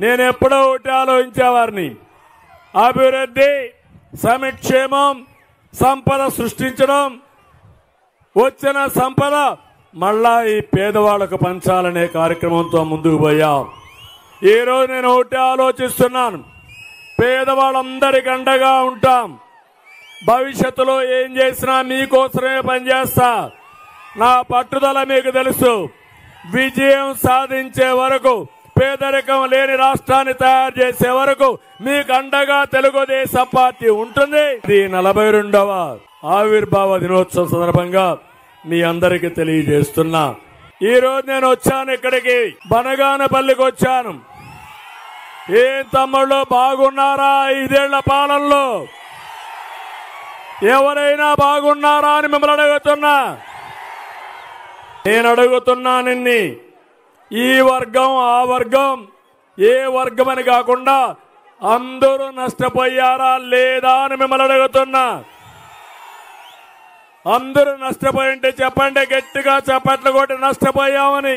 నేను ఎప్పుడో ఒకటి ఆలోచించేవారిని, అభివృద్ధి, సంక్షేమం, సంపద సృష్టించడం, వచ్చిన సంపద మళ్ళా ఈ పేదవాళ్లకు పంచాలనే కార్యక్రమంతో ముందుకు పోయాం. ఈరోజు నేను ఒకటి ఆలోచిస్తున్నాను, పేదవాళ్ళందరికీ అండగా ఉంటాం. భవిష్యత్తులో ఏం చేసినా మీకోసమే పనిచేస్తా. నా పట్టుదల మీకు తెలుసు. విజయం సాధించే వరకు, పేదరికం లేని రాష్ట్రాన్ని తయారు చేసే వరకు మీకు అండగా తెలుగుదేశం పార్టీ ఉంటుంది. ఇది 42వ ఆవిర్భావ దినోత్సవం సందర్భంగా మీ అందరికీ తెలియజేస్తున్నా. ఈ రోజు నేను వచ్చాను ఇక్కడికి, బనగానపల్లికి వచ్చాను. ఏం తమ్ముళ్ళు బాగున్నారా? 5 ఏళ్ల పాలనలో ఎవరైనా బాగున్నారా అని మిమ్మల్ని అడుగుతున్నా. నేను అడుగుతున్నా నిన్ని, ఈ వర్గం ఆ వర్గం ఏ వర్గం అని కాకుండా అందరూ నష్టపోయారా లేదా అని మిమ్మల్ని అడుగుతున్నా. అందరూ నష్టపోయింటే చెప్పండి, గట్టిగా చప్పట్లు కొట్టి నష్టపోయామని.